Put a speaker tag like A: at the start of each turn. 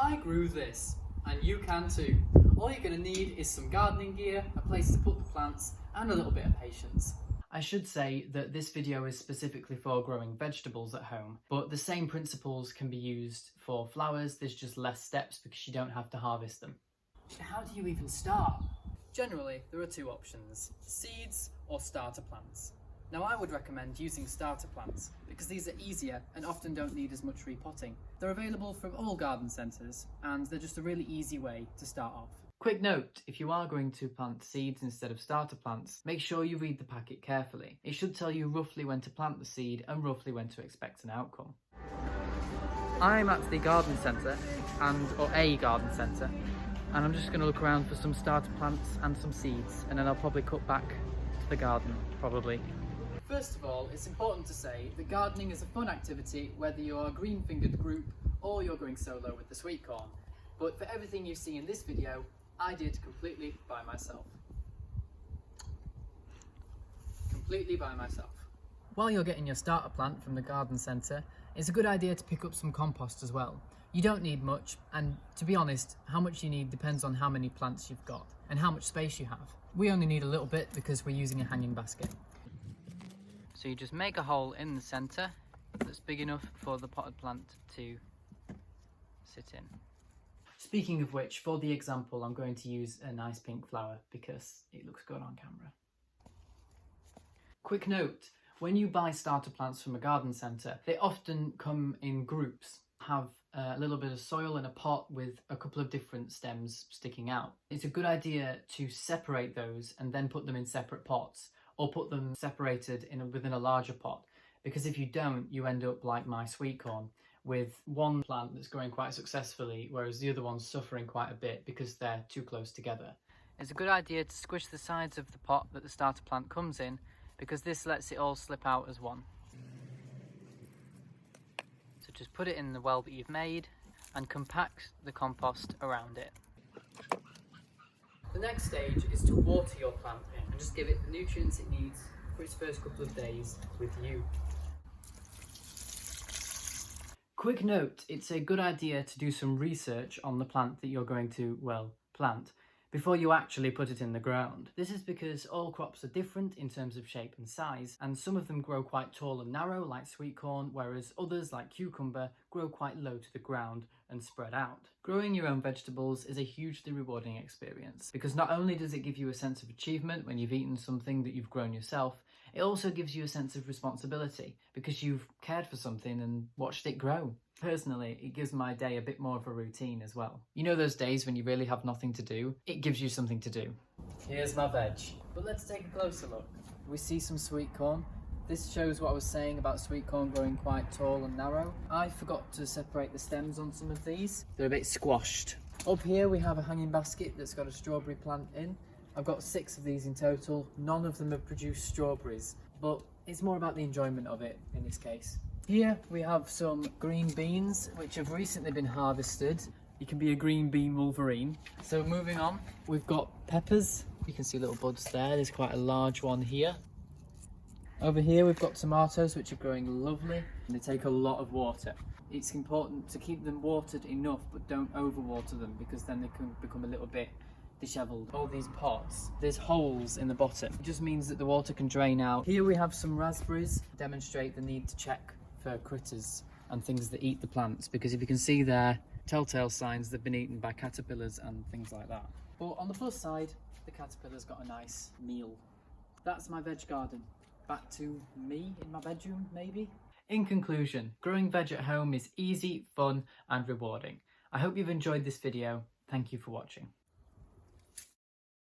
A: I grew this, and you can too. All you're going to need is some gardening gear, a place to put the plants, and a little bit of patience. I should say that this video is specifically for growing vegetables at home, but the same principles can be used for flowers. There's just less steps because you don't have to harvest them. How do you even start? Generally, there are two options: seeds or starter plants. Now, I would recommend using starter plants because these are easier and often don't need as much repotting. They're available from all garden centres and they're just a really easy way to start off. Quick note, if you are going to plant seeds instead of starter plants, make sure you read the packet carefully. It should tell you roughly when to plant the seed and roughly when to expect an outcome. I'm at the garden centre, or a garden centre, and I'm just going to look around for some starter plants and some seeds, and then I'll probably cut back to the garden, probably. First of all, it's important to say that gardening is a fun activity whether you're a green-fingered group or you're going solo with the sweet corn. But for everything you see in this video, I did completely by myself. Completely by myself. While you're getting your starter plant from the garden centre, it's a good idea to pick up some compost as well. You don't need much, and to be honest, how much you need depends on how many plants you've got and how much space you have. We only need a little bit because we're using a hanging basket. So you just make a hole in the centre that's big enough for the potted plant to sit in. Speaking of which, for the example, I'm going to use a nice pink flower because it looks good on camera. Quick note, when you buy starter plants from a garden centre, they often come in groups, have a little bit of soil in a pot with a couple of different stems sticking out. It's a good idea to separate those and then put them in separate pots, or put them separated within a larger pot, because if you don't, you end up like my sweet corn, with one plant that's growing quite successfully, whereas the other one's suffering quite a bit because they're too close together. It's a good idea to squish the sides of the pot that the starter plant comes in, because this lets it all slip out as one. So just put it in the well that you've made and compact the compost around it. The next stage is to water your plant and just give it the nutrients it needs for its first couple of days with you. Quick note, it's a good idea to do some research on the plant that you're going to, plant before you actually put it in the ground. This is because all crops are different in terms of shape and size, and some of them grow quite tall and narrow like sweet corn, whereas others like cucumber grow quite low to the ground and spread out. Growing your own vegetables is a hugely rewarding experience because not only does it give you a sense of achievement when you've eaten something that you've grown yourself, it also gives you a sense of responsibility because you've cared for something and watched it grow. Personally, it gives my day a bit more of a routine as well. You know those days when you really have nothing to do? It gives you something to do. Here's my veg. But let's take a closer look. We see some sweet corn. This shows what I was saying about sweet corn growing quite tall and narrow. I forgot to separate the stems on some of these. They're a bit squashed. Up here we have a hanging basket that's got a strawberry plant in. I've got 6 of these in total. None of them have produced strawberries, but it's more about the enjoyment of it in this case. Here we have some green beans which have recently been harvested. You can be a green bean Wolverine. So moving on, we've got peppers. You can see little buds there. There's quite a large one here. Over here we've got tomatoes which are growing lovely and they take a lot of water. It's important to keep them watered enough but don't overwater them because then they can become a little bit dishevelled. All these pots, there's holes in the bottom. It just means that the water can drain out. Here we have some raspberries, demonstrate the need to check for critters and things that eat the plants, because if you can see there, telltale signs they've been eaten by caterpillars and things like that. But on the plus side, the caterpillars got a nice meal. That's my veg garden. Back to me in my bedroom, maybe? In conclusion, growing veg at home is easy, fun and rewarding. I hope you've enjoyed this video. Thank you for watching.